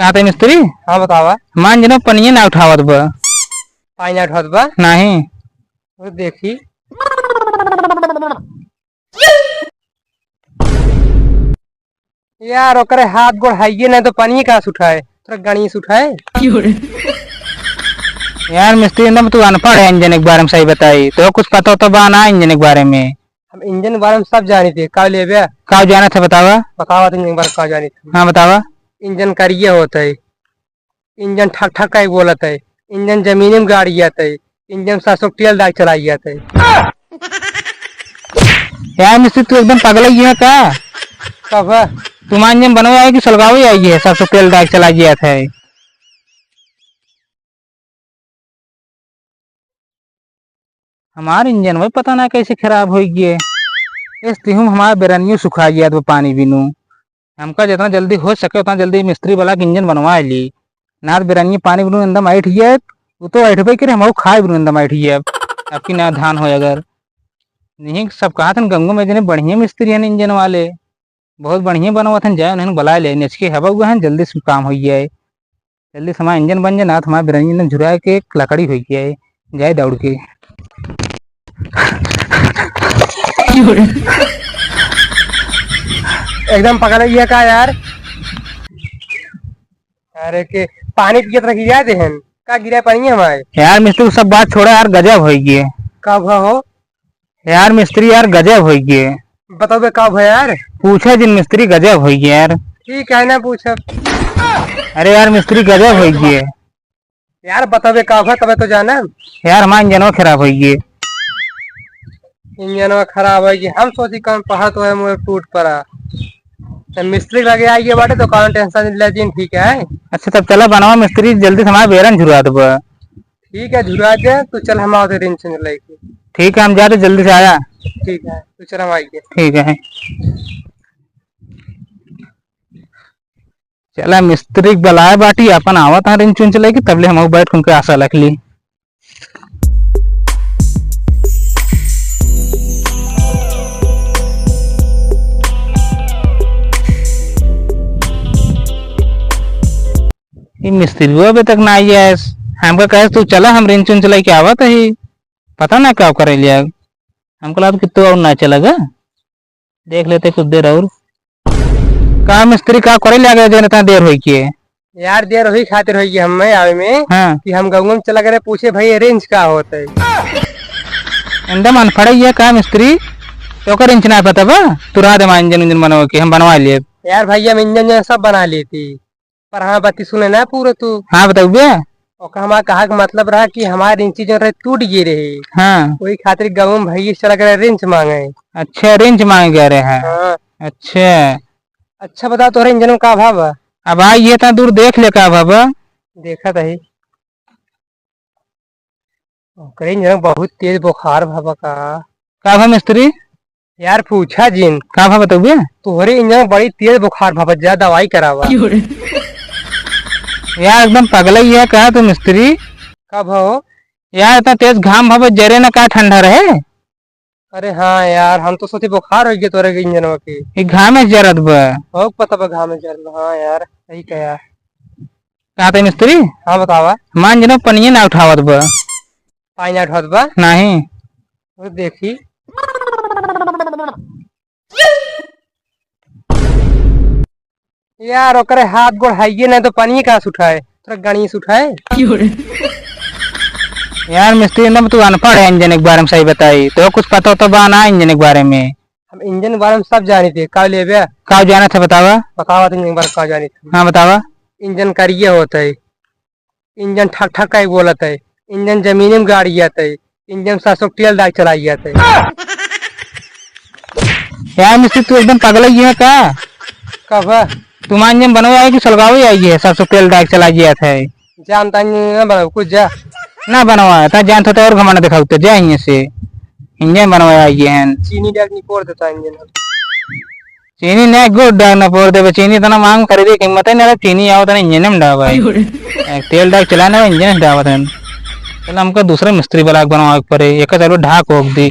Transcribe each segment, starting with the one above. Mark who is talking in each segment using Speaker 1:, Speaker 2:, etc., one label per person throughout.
Speaker 1: कहाँ थे मिस्त्री?
Speaker 2: हाँ बतावा।
Speaker 1: मान जनो पनिये ना उठावत बा।
Speaker 2: पानी ना उठावत बा?
Speaker 1: नहीं।
Speaker 2: वो देखी। यार ओकरे हाथ गोड़ हाइये ना तो पानी कहाँ से उठाए? थोड़ा गणेश उठाए।
Speaker 1: यार मिस्त्री एकदम तू अनपढ़ है इंजन के बारे में, सही बताई तो कुछ पता तो बा ना इंजन के बारे में।
Speaker 2: हम इंजन के बारे में सब जानी थे। का ले बे?
Speaker 1: का जाना था बतावा।
Speaker 2: बतावा तो इंजन बारे का जानी थी।
Speaker 1: हाँ बतावा।
Speaker 2: इंजन करिए होता है, इंजन ठक ठक का बोलता है, इंजन जमीन में गाड़ी आता है, इंजन 700 तेल डाल चलाई जाता है।
Speaker 1: यार मिस्त्री तू एकदम पागल ही है का?
Speaker 2: कब है?
Speaker 1: तुम्हारा इंजन बनवा है कि सलगाव ही आई है? 700 तेल डाल चला गया था। हमारे इंजन में पता ना कैसे खराब हो गए। इस तिहुम हमारा बेरनियो सुखा गया तो पानी बिनू। हमका जितना जल्दी हो सके उतना जल्दी मिस्त्री वाला के इंजन बनवा ली ना। बेरनियो पानी बिनू एकदम ऐठ गया। वो तो ऐठ भाई करे हम खाए बिनू एकदम ऐठ गया। अब की ना धान हो अगर नहीं सब कहा था गंगो में जने बढ़िया मिस्त्री है इंजन वाले, बहुत बढ़िया बनवा था। जाए उन्हें बुला ले नचके हवा हुआ है, जल्दी से काम हो गया है। जल्दी से हमारा इंजन बन जाए ना तो हमारा बेरनियो एकदम झुरा के लकड़ी हो गया है। जाए दौड़ के।
Speaker 2: एकदम पकड़ लिया का यार। अरे के पानी पियत रखी जाए देहन का गिरा पानी हमारे।
Speaker 1: यार मिस्त्री सब बात छोड़ा यार, गजब हो गए।
Speaker 2: कब हो
Speaker 1: यार मिस्त्री यार गजब हो गए।
Speaker 2: बताओ बे कब है यार?
Speaker 1: पूछा जिन मिस्त्री गजब हो गए यार।
Speaker 2: ठीक है ना पूछब।
Speaker 1: अरे यार मिस्त्री गजब हो गए
Speaker 2: यार बताओ बे कब है तबे तो जाना।
Speaker 1: यार हमारा इंजन खराब हो गए।
Speaker 2: इंजन खराब है कि हम सोची कौन पढ़ा तो है मुझे टूट पड़ा। तो मिस्त्री लगे आइए बाटे तो कौन टेंशन ले दिन। ठीक है।
Speaker 1: अच्छा तब चला बनवा मिस्त्री जल्दी से हमारा बेरन झुरा दो।
Speaker 2: ठीक है झुरा दे तो चल हम आओ टेंशन लेके।
Speaker 1: ठीक है हम जाते जल्दी से आया।
Speaker 2: ठीक है तो चल हम आइए।
Speaker 1: ठीक है चला मिस्त्री बुलाए बाटी अपन आवत हाँ रिंच उंच लेके तबले हम बैठ उनके आशा रख ली। मिस्त्री वो अभी तक ना आई है। हमका कहे तू चला हम रिंच उंच लेके आवत ही, पता ना क्या करे लिया। हमको लगा कि तू और ना चलेगा, देख लेते कुछ देर और। का मिस्त्री का करे लिया जो इतना देर हुई कि
Speaker 2: यार देर हुई खातिर हुई हम आवे में।
Speaker 1: हाँ
Speaker 2: कि हम गाँव में चला करे पूछे भाई रेंज का होता है।
Speaker 1: एकदम अनपढ़ है का मिस्त्री तो कर इंच ना पता बा। तू रात में इंजन इंजन बनवा के हम बनवा लिए।
Speaker 2: यार भाई हम इंजन सब बना लेती पर हाँ बाती सुने ना पूरा तू।
Speaker 1: हाँ बताओ बे।
Speaker 2: हमारा कहा का मतलब रहा कि हमारे इंची जो रहे टूट गई रही।
Speaker 1: हाँ
Speaker 2: वही खातिर गाँव में भाई चला करे रेंज मांगे।
Speaker 1: अच्छा रेंज मांगे गए रहे हैं।
Speaker 2: हाँ।
Speaker 1: अच्छा
Speaker 2: अच्छा बता तो इंजन में का भाव है?
Speaker 1: अब आई ये इतना दूर देख ले का बाबा।
Speaker 2: देखा था इंजन बहुत तेज बुखार भावा का
Speaker 1: भा मिस्त्री
Speaker 2: यार पूछा जिन
Speaker 1: का भा बताओ बे।
Speaker 2: तुम्हारे इंजन में बड़ी तेज बुखार भावा जा दवाई करावा।
Speaker 1: यार एकदम पगला ही है का तो मिस्त्री।
Speaker 2: कब हो
Speaker 1: यार इतना तेज घाम भाव जरे ना का ठंडा रहे।
Speaker 2: अरे हाँ यार हम तो सोचे बुखार हो गया तोरे इंजन की।
Speaker 1: घाम है जरत बा।
Speaker 2: हो पता बा घाम में जर। हाँ यार सही कहा यार।
Speaker 1: कहा था मिस्त्री?
Speaker 2: हाँ बतावा।
Speaker 1: मान जनो पनिये ना उठावत बा।
Speaker 2: पानी ना उठावत बा?
Speaker 1: नहीं।
Speaker 2: वो देखी। यार ओकरे हाथ गोड़ हाइये ना तो पानी कहाँ से उठाए? थोड़ा गणेश उठाए।
Speaker 1: यार मिस्त्री एकदम तू अनपढ़ है इंजन के बारे में, सही बताई तो कुछ पता तो बा ना इंजन के बारे में।
Speaker 2: हम इंजन के बारे में सब जानी थे। का ले बे?
Speaker 1: का जाना था बतावा।
Speaker 2: बतावा तो इंजन बारे का जानी थी।
Speaker 1: हाँ बतावा।
Speaker 2: इंजन करिए होता है, इंजन ठक ठक का बोलता है, इंजन जमीन में गाड़ी आता है, इंजन 700 तेल डाल चलाई जाता है।
Speaker 1: यार मिस्त्री तू एकदम पागल ही है का?
Speaker 2: कब है?
Speaker 1: तुम्हारा इंजन बनवा है कि सलगाव ही आई है? 700 तेल डाल चला गया था।
Speaker 2: जानता नहीं बना कुछ जा
Speaker 1: ना बनवाया था जान तो और घमंड दिखाऊ तो जा यहीं से इंजन बनवाया आई है।
Speaker 2: चीनी डाल नहीं पोड़ देता इंजन।
Speaker 1: चीनी ने गुड डालना पोड़ दे। चीनी इतना मांग खरीदे कीमत है ना। चीनी आओ तो इंजन में डावा है। तेल डाल चलाना इंजन डावा था। चल हमको दूसरे मिस्त्री वाला बनवा पड़े। एक चलो ढाक होक दी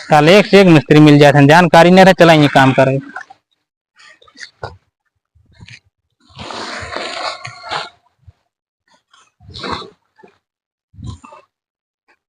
Speaker 1: साल एक से एक मिस्त्री मिल जाते जानकारी नहीं रहे चला ये काम करे।